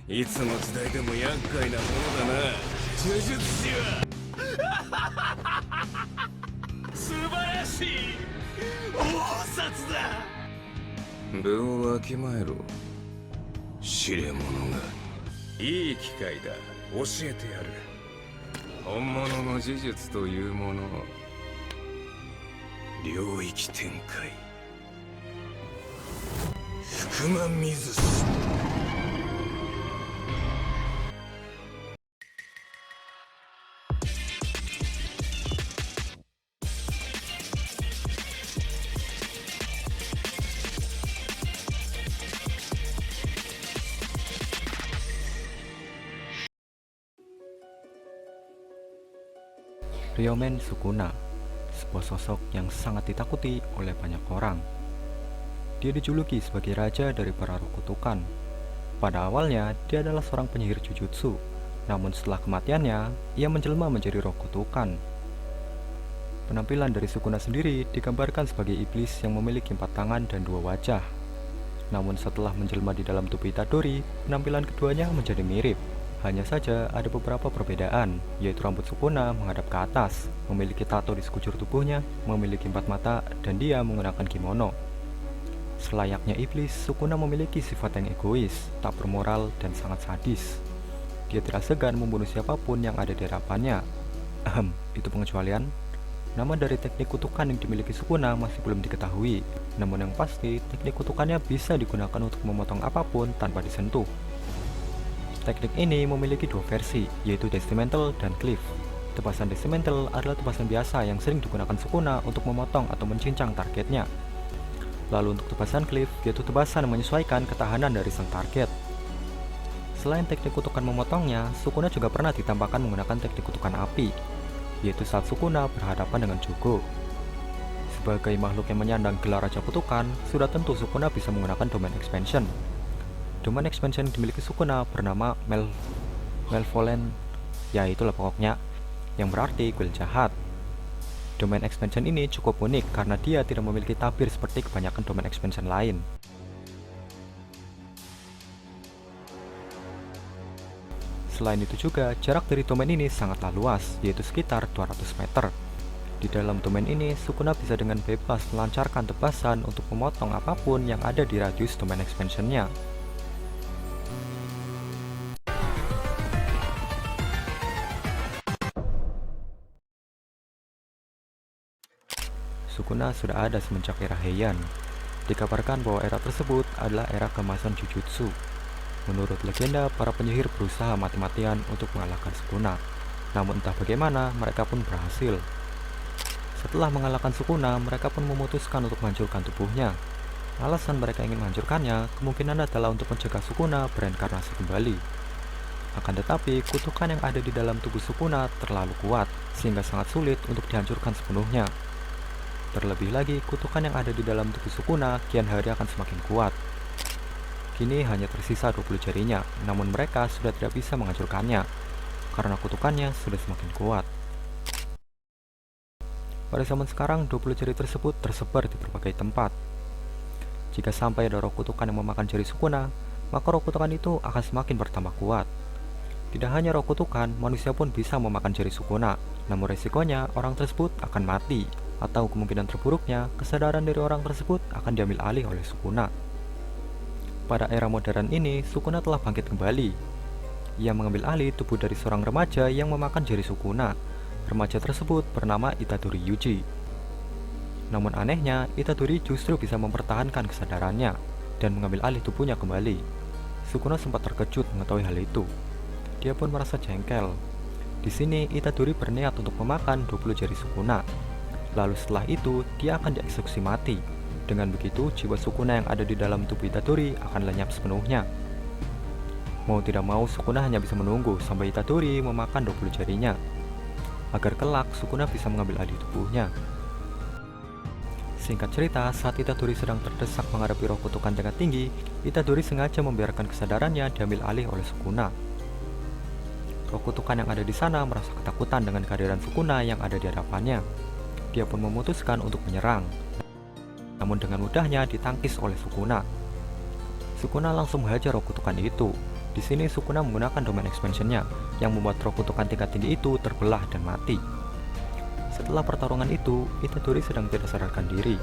いつの時代でも厄介なものだな、呪術師は。素晴らしい応殺だ。分をわきまえろ、知れ者が。いい機会だ、教えてやる。本物の呪術というもの、領域展開、福満水師。Ryomen Sukuna, sebuah sosok yang sangat ditakuti oleh banyak orang. Dia dijuluki sebagai raja dari para roh kutukan. Pada awalnya, dia adalah seorang penyihir jujutsu, namun setelah kematiannya, ia menjelma menjadi roh kutukan. Penampilan dari Sukuna sendiri digambarkan sebagai iblis yang memiliki 4 tangan dan 2 wajah. Namun setelah menjelma di dalam tubuh Itadori, penampilan keduanya menjadi mirip. Hanya saja ada beberapa perbedaan, yaitu rambut Sukuna menghadap ke atas, memiliki tato di sekujur tubuhnya, memiliki 4 mata, dan dia menggunakan kimono. Selayaknya iblis, Sukuna memiliki sifat yang egois, tak bermoral, dan sangat sadis. Dia tidak segan membunuh siapapun yang ada di hadapannya. Itu pengecualian. Nama dari teknik kutukan yang dimiliki Sukuna masih belum diketahui, namun yang pasti teknik kutukannya bisa digunakan untuk memotong apapun tanpa disentuh. Teknik ini memiliki 2 versi, yaitu Decimental dan Cleave. Tebasan Decimental adalah tebasan biasa yang sering digunakan Sukuna untuk memotong atau mencincang targetnya. Lalu untuk tebasan Cleave, yaitu tebasan yang menyesuaikan ketahanan dari sang target. Selain teknik kutukan memotongnya, Sukuna juga pernah ditampakkan menggunakan teknik kutukan api, yaitu saat Sukuna berhadapan dengan Jugo. Sebagai makhluk yang menyandang gelar Raja Kutukan, sudah tentu Sukuna bisa menggunakan Domain Expansion. Domain Expansion yang dimiliki Sukuna bernama Malevolent, ya itulah pokoknya, yang berarti kuil jahat. Domain Expansion ini cukup unik karena dia tidak memiliki tabir seperti kebanyakan Domain Expansion lain. Selain itu juga, jarak dari domain ini sangatlah luas, yaitu sekitar 200 meter. Di dalam domain ini, Sukuna bisa dengan bebas melancarkan tebasan untuk memotong apapun yang ada di radius domain expansion-nya. Sukuna sudah ada semenjak era Heian. Dikabarkan bahwa era tersebut adalah era keemasan Jujutsu. Menurut legenda, para penyihir berusaha mati-matian untuk mengalahkan Sukuna. Namun entah bagaimana, mereka pun berhasil. Setelah mengalahkan Sukuna, mereka pun memutuskan untuk menghancurkan tubuhnya. Alasan mereka ingin menghancurkannya kemungkinan adalah untuk mencegah Sukuna bereinkarnasi kembali. Akan tetapi, kutukan yang ada di dalam tubuh Sukuna terlalu kuat, sehingga sangat sulit untuk dihancurkan sepenuhnya. Terlebih lagi, kutukan yang ada di dalam tubuh Sukuna kian hari akan semakin kuat. Kini hanya tersisa 20 jarinya, namun mereka sudah tidak bisa menghancurkannya, karena kutukannya sudah semakin kuat. Pada zaman sekarang, 20 jari tersebut tersebar di berbagai tempat. Jika sampai ada roh kutukan yang memakan jari Sukuna, maka roh kutukan itu akan semakin bertambah kuat. Tidak hanya roh kutukan, manusia pun bisa memakan jari Sukuna, namun resikonya orang tersebut akan mati. Atau kemungkinan terburuknya, kesadaran dari orang tersebut akan diambil alih oleh Sukuna. Pada era modern ini, Sukuna telah bangkit kembali. Ia mengambil alih tubuh dari seorang remaja yang memakan jari Sukuna. Remaja tersebut bernama Itadori Yuji. Namun anehnya, Itadori justru bisa mempertahankan kesadarannya dan mengambil alih tubuhnya kembali. Sukuna sempat terkejut mengetahui hal itu. Dia pun merasa jengkel. Di sini, Itadori berniat untuk memakan 20 jari Sukuna. Lalu setelah itu, dia akan dieksekusi mati. Dengan begitu, jiwa Sukuna yang ada di dalam tubuh Itadori akan lenyap sepenuhnya. Mau tidak mau, Sukuna hanya bisa menunggu sampai Itadori memakan 20 jarinya, agar kelak Sukuna bisa mengambil alih tubuhnya. Singkat cerita, saat Itadori sedang terdesak menghadapi roh kutukan tingkat tinggi, Itadori sengaja membiarkan kesadarannya diambil alih oleh Sukuna. Roh kutukan yang ada di sana merasa ketakutan dengan kehadiran Sukuna yang ada di hadapannya. Dia pun memutuskan untuk menyerang, namun dengan mudahnya ditangkis oleh Sukuna. Sukuna langsung menghajar roh kutukan itu. Di sini Sukuna menggunakan domain expansionnya yang membuat roh kutukan tingkat tinggi itu terbelah dan mati. Setelah pertarungan itu, Itadori sedang tidak sadarkan diri.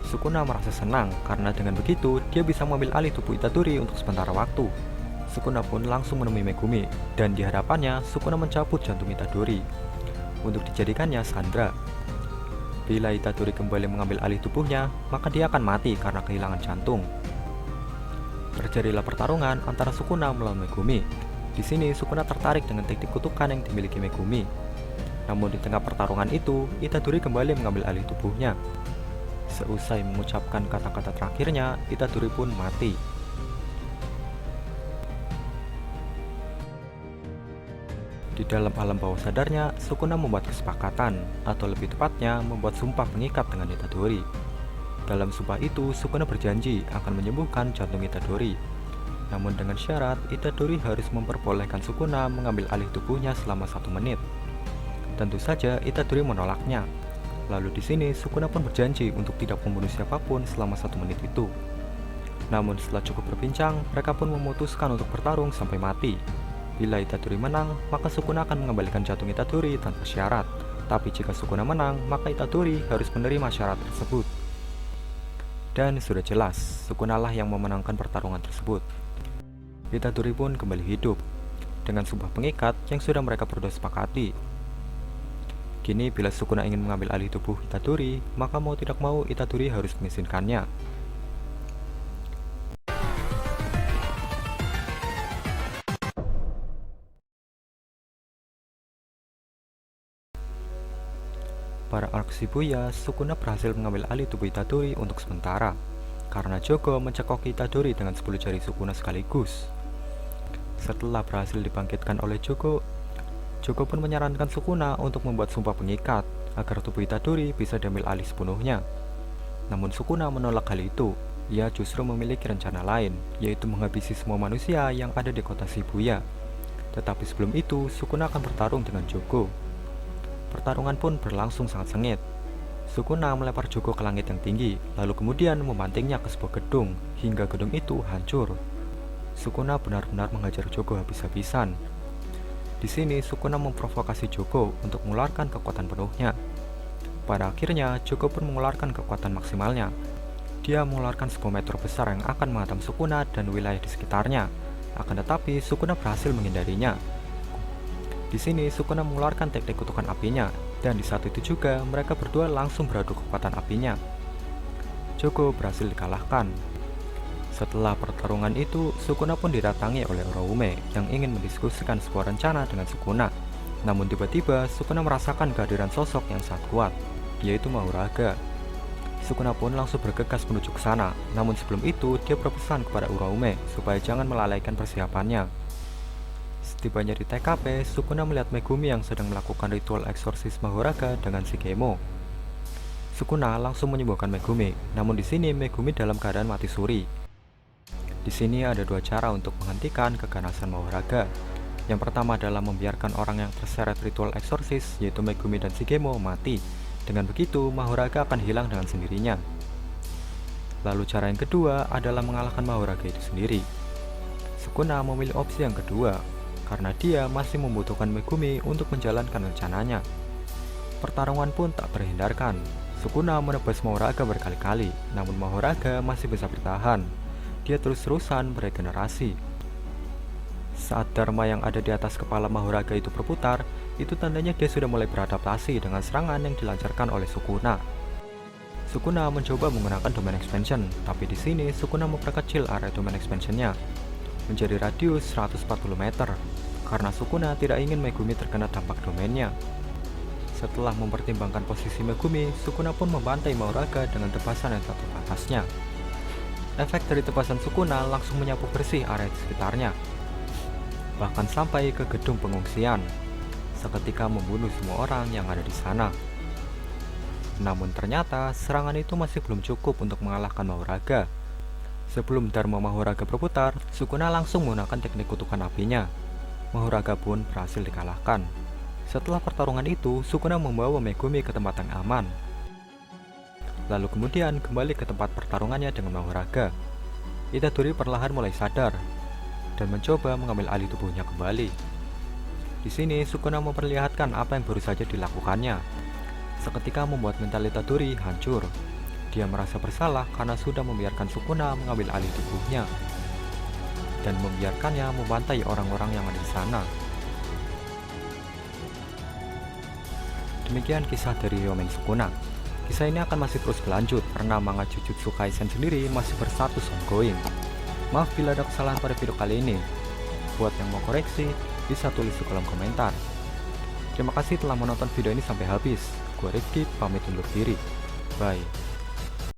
Sukuna merasa senang karena dengan begitu dia bisa mengambil alih tubuh Itadori untuk sementara waktu. Sukuna pun langsung menemui Megumi dan di hadapannya Sukuna mencabut jantung Itadori untuk dijadikannya sandra. Bila Itadori kembali mengambil alih tubuhnya, maka dia akan mati karena kehilangan jantung. Terjadilah pertarungan antara Sukuna melawan Megumi. Di sini Sukuna tertarik dengan teknik kutukan yang dimiliki Megumi. Namun di tengah pertarungan itu, Itadori kembali mengambil alih tubuhnya. Seusai mengucapkan kata-kata terakhirnya, Itadori pun mati. Di dalam alam bawah sadarnya, Sukuna membuat kesepakatan, atau lebih tepatnya membuat sumpah pengikat dengan Itadori. Dalam sumpah itu, Sukuna berjanji akan menyembuhkan jantung Itadori. Namun dengan syarat, Itadori harus memperbolehkan Sukuna mengambil alih tubuhnya selama 1 menit. Tentu saja Itadori menolaknya. Lalu di sini Sukuna pun berjanji untuk tidak membunuh siapapun selama 1 menit itu. Namun setelah cukup berbincang, mereka pun memutuskan untuk bertarung sampai mati. Bila Itadori menang, maka Sukuna akan mengembalikan jantung Itadori tanpa syarat. Tapi jika Sukuna menang, maka Itadori harus menerima syarat tersebut. Dan sudah jelas, Sukuna lah yang memenangkan pertarungan tersebut. Itadori pun kembali hidup dengan sumpah pengikat yang sudah mereka berdua sepakati. Kini bila Sukuna ingin mengambil alih tubuh Itadori, maka mau tidak mau Itadori harus mengizinkannya. Pada arc Shibuya, Sukuna berhasil mengambil alih tubuh Itadori untuk sementara, karena Jogo mencekoki Itadori dengan 10 jari Sukuna sekaligus. Setelah berhasil dibangkitkan oleh Jogo, Jogo pun menyarankan Sukuna untuk membuat sumpah pengikat agar tubuh Itadori bisa diambil alih sepenuhnya. Namun Sukuna menolak hal itu. Ia justru memiliki rencana lain, yaitu menghabisi semua manusia yang ada di kota Shibuya. Tetapi sebelum itu, Sukuna akan bertarung dengan Jogo. Pertarungan pun berlangsung sangat sengit. Sukuna melempar Jogo ke langit yang tinggi, lalu kemudian membantingnya ke sebuah gedung, hingga gedung itu hancur. Sukuna benar-benar menghajar Jogo habis-habisan. Di sini Sukuna memprovokasi Jogo untuk mengeluarkan kekuatan penuhnya. Pada akhirnya, Jogo pun mengeluarkan kekuatan maksimalnya. Dia mengeluarkan sebuah meteor besar yang akan menghantam Sukuna dan wilayah di sekitarnya. Akan tetapi, Sukuna berhasil menghindarinya. Di sini Sukuna mengeluarkan teknik kutukan apinya, dan di saat itu juga mereka berdua langsung beradu kekuatan apinya. Jogo berhasil dikalahkan. Setelah pertarungan itu, Sukuna pun didatangi oleh Uraume yang ingin mendiskusikan sebuah rencana dengan Sukuna. Namun tiba-tiba Sukuna merasakan kehadiran sosok yang sangat kuat, yaitu Mahoraga. Sukuna pun langsung bergegas menuju ke sana, namun sebelum itu dia berpesan kepada Uraume supaya jangan melalaikan persiapannya. Setibanya di TKP, Sukuna melihat Megumi yang sedang melakukan ritual eksorsis Mahoraga dengan Shigemo. Sukuna langsung menyembuhkan Megumi, namun di sini Megumi dalam keadaan mati suri. Di sini ada 2 cara untuk menghentikan keganasan Mahoraga. Yang pertama adalah membiarkan orang yang terseret ritual eksorsis, yaitu Megumi dan Shigemo, mati. Dengan begitu, Mahoraga akan hilang dengan sendirinya. Lalu cara yang kedua adalah mengalahkan Mahoraga itu sendiri. Sukuna memilih opsi yang kedua, karena dia masih membutuhkan Megumi untuk menjalankan rencananya. Pertarungan pun tak terhindarkan. Sukuna menebas Mahoraga berkali-kali, namun Mahoraga masih bisa bertahan. Dia terus-terusan beregenerasi. Saat Dharma yang ada di atas kepala Mahoraga itu berputar, itu tandanya dia sudah mulai beradaptasi dengan serangan yang dilancarkan oleh Sukuna. Sukuna mencoba menggunakan domain expansion, tapi di sini Sukuna memperkecil area domain expansionnya menjadi radius 140 meter, karena Sukuna tidak ingin Megumi terkena dampak domainnya. Setelah mempertimbangkan posisi Megumi, Sukuna pun membantai Mahoraga dengan tebasan yang tak terbatasnya. Efek dari tebasan Sukuna langsung menyapu bersih area di sekitarnya, bahkan sampai ke gedung pengungsian, seketika membunuh semua orang yang ada di sana. Namun ternyata serangan itu masih belum cukup untuk mengalahkan Mahoraga. Sebelum Dharma Mahoraga berputar, Sukuna langsung menggunakan teknik kutukan apinya. Mahoraga pun berhasil dikalahkan. Setelah pertarungan itu, Sukuna membawa Megumi ke tempat yang aman. Lalu kemudian kembali ke tempat pertarungannya dengan Mahoraga. Itadori perlahan mulai sadar. dan mencoba mengambil alih tubuhnya kembali. Di sini Sukuna memperlihatkan apa yang baru saja dilakukannya. Seketika membuat mental Itadori hancur. Dia merasa bersalah karena sudah membiarkan Sukuna mengambil alih tubuhnya dan membiarkannya membantai orang-orang yang ada di sana. Demikian kisah dari Ryomen Sukuna. Kisah ini akan masih terus berlanjut karena manga Jujutsu Kaisen sendiri masih berstatus ongoing. Maaf bila ada kesalahan pada video kali ini. Buat yang mau koreksi, bisa tulis di kolom komentar. Terima kasih telah menonton video ini sampai habis. Gua Rifki, pamit undur diri. Bye.